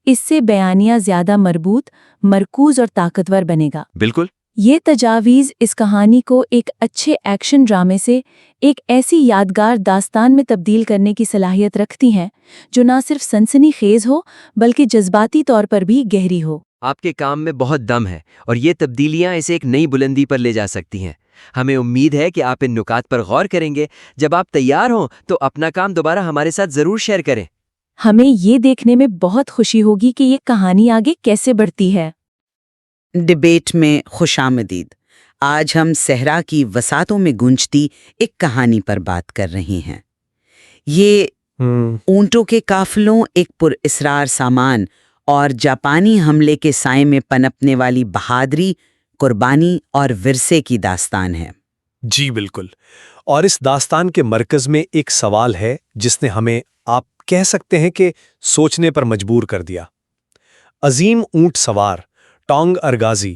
اس سے بیانیہ زیادہ مربوط، مرکوز اور طاقتور بنے گا۔ بالکل۔ یہ تجاویز اس کہانی کو ایک اچھے ایکشن ڈرامے سے ایک ایسی یادگار داستان میں تبدیل کرنے کی صلاحیت رکھتی ہیں جو نہ صرف سنسنی خیز ہو بلکہ جذباتی طور پر بھی گہری ہو۔ آپ کے کام میں بہت دم ہے اور یہ تبدیلیاں اسے ایک نئی بلندی پر لے جا سکتی ہیں۔ ہمیں امید ہے کہ آپ ان نکات پر غور کریں گے۔ جب آپ تیار ہوں تو اپنا کام دوبارہ ہمارے ساتھ ضرور شیئر کریں۔ ہمیں یہ دیکھنے میں بہت خوشی ہوگی کہ یہ کہانی آگے کیسے بڑھتی ہے۔ ڈبیٹ میں خوش آمدید۔ آج ہم صحرا کی وسعتوں میں گونجتی ایک کہانی پر بات کر رہے ہیں۔ یہ اونٹوں کے قافلوں، ایک پر اسرار سامان اور جاپانی حملے کے سائے میں پنپنے والی بہادری، قربانی اور ورثے کی داستان ہے۔ جی بالکل، اور اس داستان کے مرکز میں ایک سوال ہے جس نے ہمیں، آپ کہہ سکتے ہیں کہ، سوچنے پر مجبور کر دیا۔ عظیم اونٹ سوار ٹونگ ارگازی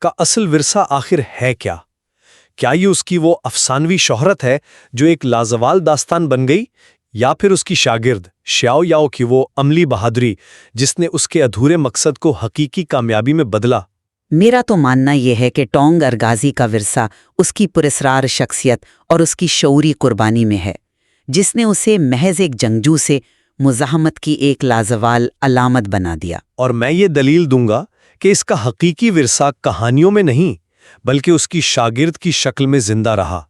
کا اصل ورثہ آخر ہے کیا؟ کیا یہ اس کی وہ افسانوی شہرت ہے جو ایک لازوال داستان بن گئی، یا پھر اس کی شاگرد شیاؤ یاؤ کی وہ عملی بہادری جس نے اس کے ادھورے مقصد کو حقیقی کامیابی میں بدلا؟ میرا تو ماننا یہ ہے کہ ٹونگ ارگازی کا ورثہ اس کی پراسرار شخصیت اور اس کی شعوری قربانی میں ہے، جس نے اسے محض ایک جنگجو سے مزاحمت کی ایک لازوال علامت بنا دیا۔ اور میں یہ دلیل دوں گا کہ اس کا حقیقی ورثہ کہانیوں میں نہیں بلکہ اس کی شاگرد کی شکل میں زندہ رہا۔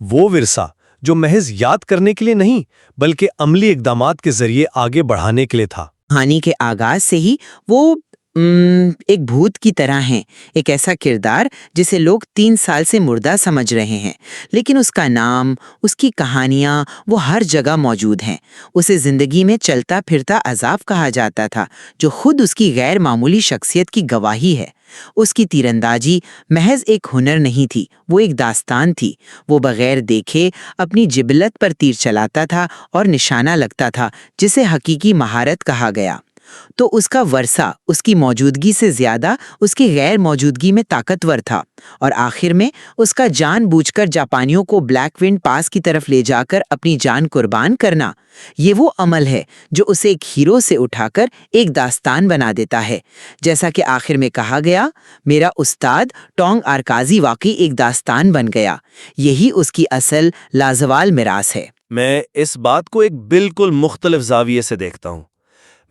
وہ ورثہ جو محض یاد کرنے کے لیے نہیں بلکہ عملی اقدامات کے ذریعے آگے بڑھانے کے لیے تھا۔ کہانی کے آغاز سے ہی وہ ایک بھوت کی طرح ہیں، ایک ایسا کردار جسے لوگ 3 سال سے مردہ سمجھ رہے ہیں، لیکن اس کا نام، اس کی کہانیاں وہ ہر جگہ موجود ہیں۔ اسے زندگی میں چلتا پھرتا عذاب کہا جاتا تھا، جو خود اس کی غیر معمولی شخصیت کی گواہی ہے۔ اس کی تیراندازی محض ایک ہنر نہیں تھی، وہ ایک داستان تھی۔ وہ بغیر دیکھے اپنی جبلت پر تیر چلاتا تھا اور نشانہ لگتا تھا، جسے حقیقی مہارت کہا گیا۔ تو اس کا ورثہ اس کی موجودگی سے زیادہ اس کی غیر موجودگی میں طاقتور تھا، اور آخر میں اس کا جان بوجھ کر جاپانیوں کو بلیک ونڈ پاس کی طرف لے جا کر اپنی جان قربان کرنا، یہ وہ عمل ہے جو اسے ایک ہیرو سے اٹھا کر ایک داستان بنا دیتا ہے۔ جیسا کہ آخر میں کہا گیا، میرا استاد ٹونگ ارگازی واقعی ایک داستان بن گیا۔ یہی اس کی اصل لازوال میراث ہے۔ میں اس بات کو ایک بالکل مختلف زاویے سے دیکھتا ہوں۔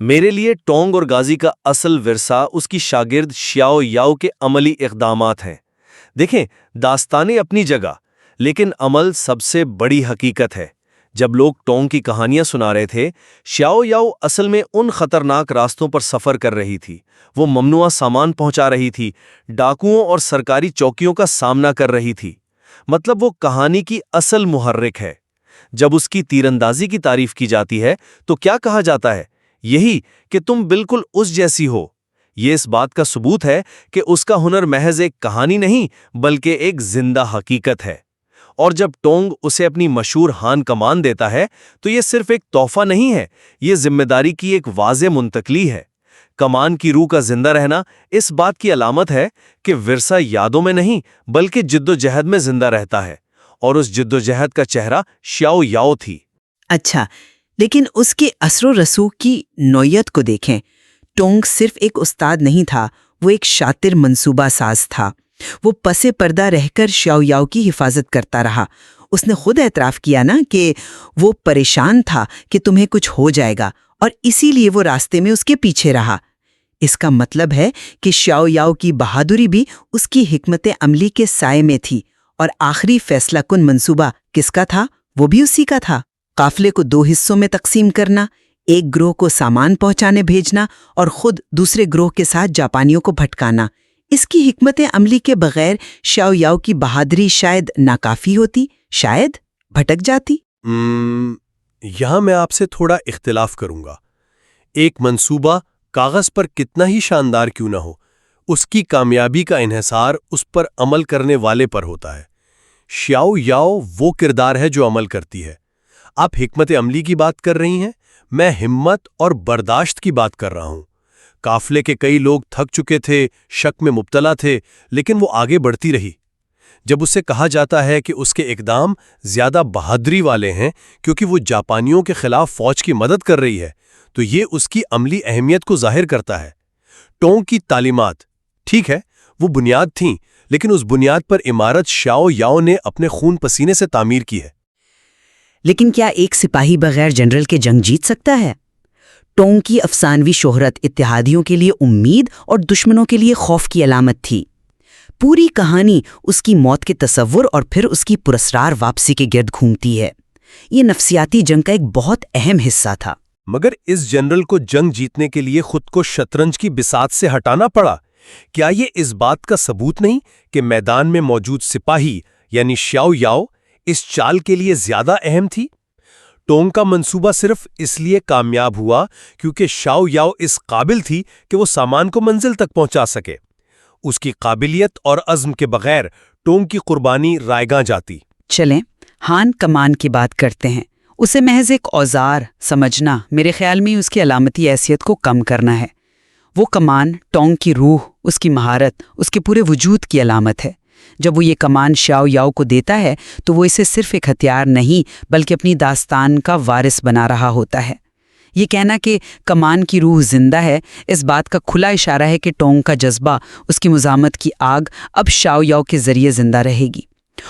میرے لیے ٹونگ ارگازی کا اصل ورثہ اس کی شاگرد شیاؤ یاؤ کے عملی اقدامات ہیں۔ دیکھیں، داستانیں اپنی جگہ، لیکن عمل سب سے بڑی حقیقت ہے۔ جب لوگ ٹونگ کی کہانیاں سنا رہے تھے، شیاؤ یاؤ اصل میں ان خطرناک راستوں پر سفر کر رہی تھی۔ وہ ممنوعہ سامان پہنچا رہی تھی، ڈاکوؤں اور سرکاری چوکیوں کا سامنا کر رہی تھی۔ مطلب وہ کہانی کی اصل محرک ہے۔ جب اس کی تیراندازی کی تعریف کی جاتی ہے تو کیا کہا جاتا ہے؟ یہی کہ تم بالکل اس جیسی ہو۔ یہ اس بات کا ثبوت ہے کہ اس کا ہنر محض ایک کہانی نہیں بلکہ ایک زندہ حقیقت ہے۔ اور جب ٹونگ اسے اپنی مشہور ہان کمان دیتا ہے تو یہ صرف ایک تحفہ نہیں ہے، یہ ذمہ داری کی ایک واضح منتقلی ہے۔ کمان کی روح کا زندہ رہنا اس بات کی علامت ہے کہ ورثہ یادوں میں نہیں بلکہ جد و جہد میں زندہ رہتا ہے، اور اس جد و جہد کا چہرہ شیاؤ یاؤ تھی۔ اچھا، لیکن اس کے اثر و رسوخ کی نوعیت کو دیکھیں۔ ٹونگ صرف ایک استاد نہیں تھا، وہ ایک شاطر منصوبہ ساز تھا۔ وہ پس پردہ رہ کر شیاؤ یاؤ کی حفاظت کرتا رہا۔ اس نے خود اعتراف کیا نا کہ وہ پریشان تھا کہ تمہیں کچھ ہو جائے گا، اور اسی لیے وہ راستے میں اس کے پیچھے رہا۔ اس کا مطلب ہے کہ شیاؤ یاؤ کی بہادری بھی اس کی حکمت عملی کے سائے میں تھی، اور آخری فیصلہ کن منصوبہ کس کا تھا؟ وہ بھی اسی کا تھا۔ قافلے کو 2 حصوں میں تقسیم کرنا، ایک گروہ کو سامان پہنچانے بھیجنا اور خود دوسرے گروہ کے ساتھ جاپانیوں کو بھٹکانا۔ اس کی حکمت عملی کے بغیر شیاؤ یاؤ کی بہادری شاید ناکافی ہوتی، شاید بھٹک جاتی۔ یہاں میں آپ سے تھوڑا اختلاف کروں گا۔ ایک منصوبہ کاغذ پر کتنا ہی شاندار کیوں نہ ہو، اس کی کامیابی کا انحصار اس پر عمل کرنے والے پر ہوتا ہے۔ شیاؤ یاؤ وہ کردار ہے جو عمل کرتی ہے۔ آپ حکمت عملی کی بات کر رہی ہیں، میں ہمت اور برداشت کی بات کر رہا ہوں۔ قافلے کے کئی لوگ تھک چکے تھے، شک میں مبتلا تھے، لیکن وہ آگے بڑھتی رہی۔ جب اسے کہا جاتا ہے کہ اس کے اقدام زیادہ بہادری والے ہیں کیونکہ وہ جاپانیوں کے خلاف فوج کی مدد کر رہی ہے، تو یہ اس کی عملی اہمیت کو ظاہر کرتا ہے۔ ٹونگ کی تعلیمات ٹھیک ہے، وہ بنیاد تھیں، لیکن اس بنیاد پر عمارت شیاؤ یاؤ نے اپنے خون پسینے سے تعمیر کی ہے۔ لیکن کیا ایک سپاہی بغیر جنرل کے جنگ جیت سکتا ہے؟ ٹونگ کی افسانوی شہرت اتحادیوں کے لیے امید اور دشمنوں کے لیے خوف کی علامت تھی۔ پوری کہانی اس کی موت کے تصور اور پھر اس کی پراسرار واپسی کے گرد گھومتی ہے۔ یہ نفسیاتی جنگ کا ایک بہت اہم حصہ تھا۔ مگر اس جنرل کو جنگ جیتنے کے لیے خود کو شطرنج کی بساط سے ہٹانا پڑا۔ کیا یہ اس بات کا ثبوت نہیں کہ میدان میں موجود سپاہی یعنی شیاؤ یاؤ اس چال کے لیے زیادہ اہم تھی؟ ٹونگ کا منصوبہ صرف اس لیے کامیاب ہوا کیونکہ شیاؤ یاؤ اس قابل تھی کہ وہ سامان کو منزل تک پہنچا سکے۔ اس کی قابلیت اور عزم کے بغیر ٹونگ کی قربانی رائیگاں جاتی۔ چلیں ہان کمان کی بات کرتے ہیں۔ اسے محض ایک اوزار سمجھنا میرے خیال میں اس کی علامتی حیثیت کو کم کرنا ہے۔ وہ کمان ٹونگ کی روح، اس کی مہارت، اس کے پورے وجود کی علامت ہے۔ جب وہ یہ کمان شیاؤ یاؤ کو دیتا ہے تو وہ اسے صرف ایک ہتھیار نہیں بلکہ اپنی داستان کا وارث بنا رہا ہوتا ہے۔ یہ کہنا کہ کمان کی روح زندہ ہے اس بات کا کھلا اشارہ ہے کہ ٹونگ کا جذبہ، اس کی مزاحمت کی آگ اب شیاؤ یاؤ کے ذریعے زندہ رہے گی،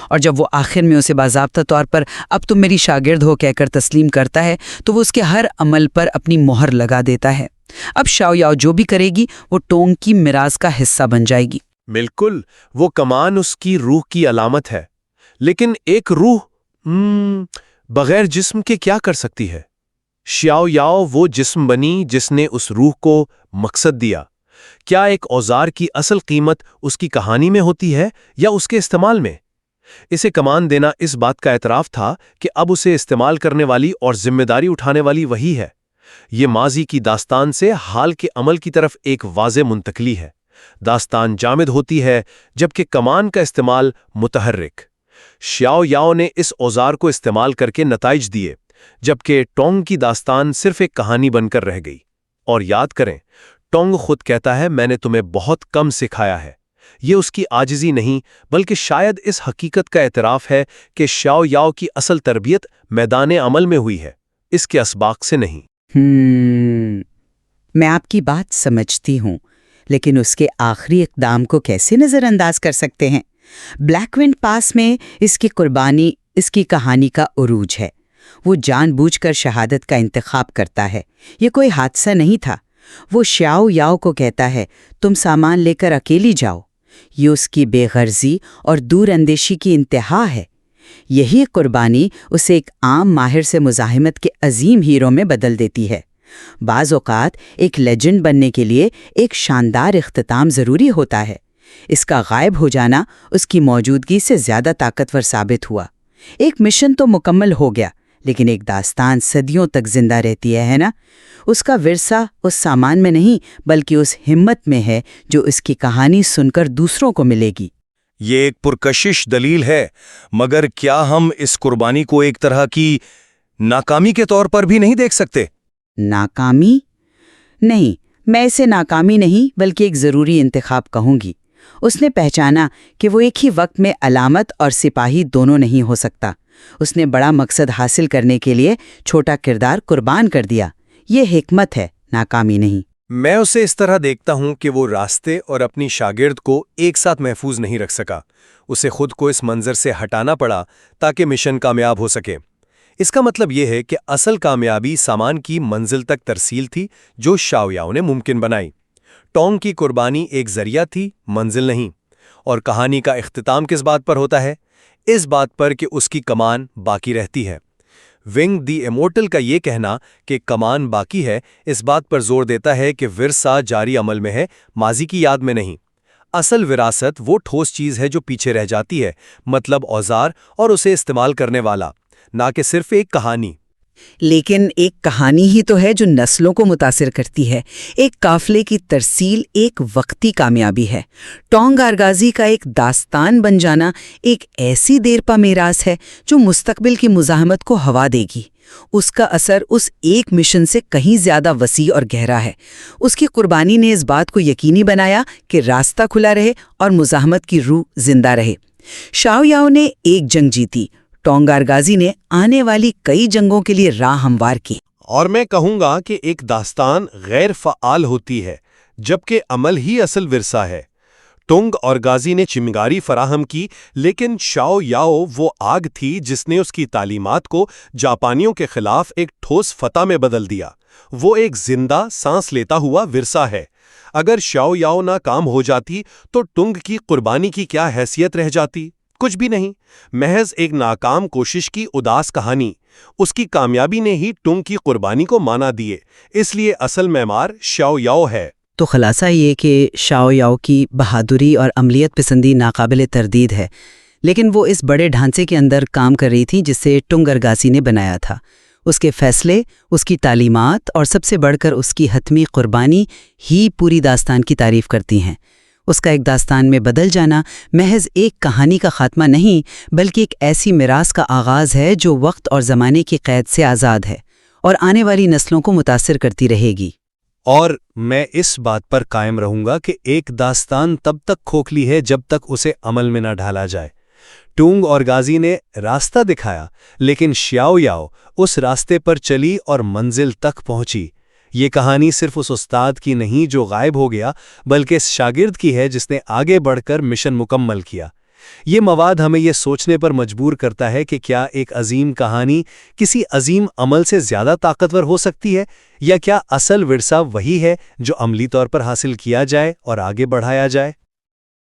اور جب وہ آخر میں اسے باضابطہ طور پر اب تم میری شاگرد ہو کہہ کر تسلیم کرتا ہے تو وہ اس کے ہر عمل پر اپنی مہر لگا دیتا ہے۔ اب شیاؤ یاؤ جو بھی کرے گی وہ ٹونگ کی میراث کا حصہ بن جائے گی۔ بالکل، وہ کمان اس کی روح کی علامت ہے، لیکن ایک روح بغیر جسم کے کیا کر سکتی ہے؟ شیاؤ یاؤ وہ جسم بنی جس نے اس روح کو مقصد دیا۔ کیا ایک اوزار کی اصل قیمت اس کی کہانی میں ہوتی ہے یا اس کے استعمال میں؟ اسے کمان دینا اس بات کا اعتراف تھا کہ اب اسے استعمال کرنے والی اور ذمہ داری اٹھانے والی وہی ہے۔ یہ ماضی کی داستان سے حال کے عمل کی طرف ایک واضح منتقلی ہے۔ داستان جامد ہوتی ہے جبکہ کمان کا استعمال متحرک۔ شیاؤ یاؤ نے اس اوزار کو استعمال کر کے نتائج دیے، جبکہ ٹونگ کی داستان صرف ایک کہانی بن کر رہ گئی۔ اور یاد کریں، ٹونگ خود کہتا ہے میں نے تمہیں بہت کم سکھایا ہے۔ یہ اس کی عاجزی نہیں بلکہ شاید اس حقیقت کا اعتراف ہے کہ شیاؤ یاؤ کی اصل تربیت میدان عمل میں ہوئی ہے، اس کے اسباق سے نہیں۔ میں آپ کی بات سمجھتی ہوں، لیکن اس کے آخری اقدام کو کیسے نظر انداز کر سکتے ہیں؟ بلیک ونڈ پاس میں اس کی قربانی اس کی کہانی کا عروج ہے۔ وہ جان بوجھ کر شہادت کا انتخاب کرتا ہے، یہ کوئی حادثہ نہیں تھا۔ وہ شیاؤ یاؤ کو کہتا ہے تم سامان لے کر اکیلی جاؤ۔ یہ اس کی بے غرضی اور دور اندیشی کی انتہا ہے۔ یہی قربانی اسے ایک عام ماہر سے مزاحمت کے عظیم ہیرو میں بدل دیتی ہے۔ بعض اوقات ایک لیجنڈ بننے کے لیے ایک شاندار اختتام ضروری ہوتا ہے۔ اس کا غائب ہو جانا اس کی موجودگی سے زیادہ طاقتور ثابت ہوا۔ ایک مشن تو مکمل ہو گیا، لیکن ایک داستان صدیوں تک زندہ رہتی ہے نا؟ اس کا ورثہ اس سامان میں نہیں بلکہ اس ہمت میں ہے جو اس کی کہانی سن کر دوسروں کو ملے گی۔ یہ ایک پرکشش دلیل ہے، مگر کیا ہم اس قربانی کو ایک طرح کی ناکامی کے طور پر بھی نہیں دیکھ سکتے؟ ناکامی؟ نہیں، میں اسے ناکامی نہیں بلکہ ایک ضروری انتخاب کہوں گی۔ اس نے پہچانا کہ وہ ایک ہی وقت میں علامت اور سپاہی دونوں نہیں ہو سکتا۔ اس نے بڑا مقصد حاصل کرنے کے لیے چھوٹا کردار قربان کر دیا۔ یہ حکمت ہے، ناکامی نہیں۔ میں اسے اس طرح دیکھتا ہوں کہ وہ راستے اور اپنی شاگرد کو ایک ساتھ محفوظ نہیں رکھ سکا۔ اسے خود کو اس منظر سے ہٹانا پڑا تاکہ مشن کامیاب ہو سکے۔ اس کا مطلب یہ ہے کہ اصل کامیابی سامان کی منزل تک ترسیل تھی جو شاؤ یاؤ نے ممکن بنائی۔ ٹونگ کی قربانی ایک ذریعہ تھی، منزل نہیں۔ اور کہانی کا اختتام کس بات پر ہوتا ہے؟ اس بات پر کہ اس کی کمان باقی رہتی ہے۔ ونگ دی ایمورٹل کا یہ کہنا کہ کمان باقی ہے اس بات پر زور دیتا ہے کہ ورثہ جاری عمل میں ہے، ماضی کی یاد میں نہیں۔ اصل وراثت وہ ٹھوس چیز ہے جو پیچھے رہ جاتی ہے، مطلب اوزار اور اسے استعمال کرنے والا، نہ کہ صرف ایک کہانی۔ لیکن ایک کہانی ہی تو ہے جو نسلوں کو متاثر کرتی ہے۔ ایک قافلے کی ترسیل ایک وقتی کامیابی ہے۔ ٹونگ آرگازی کا ایک داستان بن جانا ایک ایسی دیرپا میراث ہے جو مستقبل کی مزاحمت کو ہوا دے گی۔ اس کا اثر اس ایک مشن سے کہیں زیادہ وسیع اور گہرا ہے۔ اس کی قربانی نے اس بات کو یقینی بنایا کہ راستہ کھلا رہے اور مزاحمت کی روح زندہ رہے۔ شاؤ یاؤ نے ایک جنگ جیتی، ٹونگ آرگازی نے آنے والی کئی جنگوں کے لیے راہ ہموار کی۔ اور میں کہوں گا کہ ایک داستان غیر فعال ہوتی ہے جبکہ عمل ہی اصل ورثہ ہے۔ ٹونگ آرگازی نے چنگاری فراہم کی، لیکن شاؤ یاؤ وہ آگ تھی جس نے اس کی تعلیمات کو جاپانیوں کے خلاف ایک ٹھوس فتح میں بدل دیا۔ وہ ایک زندہ سانس لیتا ہوا ورثہ ہے۔ اگر شاؤ یاؤ ناکام ہو جاتی تو ٹونگ کی قربانی کی کیا حیثیت رہ جاتی؟ کچھ بھی نہیں، محض ایک ناکام کوشش کی اداس کہانی۔ اس کی کامیابی نے ہی ٹونگ کی قربانی کو مانا دیے، اس لیے اصل معمار شاؤ یاؤ ہے۔ تو خلاصہ یہ کہ شاؤ یاؤ کی بہادری اور عملیت پسندی ناقابل تردید ہے، لیکن وہ اس بڑے ڈھانچے کے اندر کام کر رہی تھی جسے ٹونگ آرگازی نے بنایا تھا۔ اس کے فیصلے، اس کی تعلیمات اور سب سے بڑھ کر اس کی حتمی قربانی ہی پوری داستان کی تعریف کرتی ہیں۔ اس کا ایک داستان میں بدل جانا محض ایک کہانی کا خاتمہ نہیں بلکہ ایک ایسی میراث کا آغاز ہے جو وقت اور زمانے کی قید سے آزاد ہے اور آنے والی نسلوں کو متاثر کرتی رہے گی۔ اور میں اس بات پر قائم رہوں گا کہ ایک داستان تب تک کھوکھلی ہے جب تک اسے عمل میں نہ ڈھالا جائے۔ ٹونگ آرگازی نے راستہ دکھایا، لیکن شاؤ یاؤ اس راستے پر چلی اور منزل تک پہنچی۔ یہ کہانی صرف اس استاد کی نہیں جو غائب ہو گیا، بلکہ اس شاگرد کی ہے جس نے آگے بڑھ کر مشن مکمل کیا۔ یہ مواد ہمیں یہ سوچنے پر مجبور کرتا ہے کہ کیا ایک عظیم کہانی کسی عظیم عمل سے زیادہ طاقتور ہو سکتی ہے، یا کیا اصل ورثہ وہی ہے جو عملی طور پر حاصل کیا جائے اور آگے بڑھایا جائے؟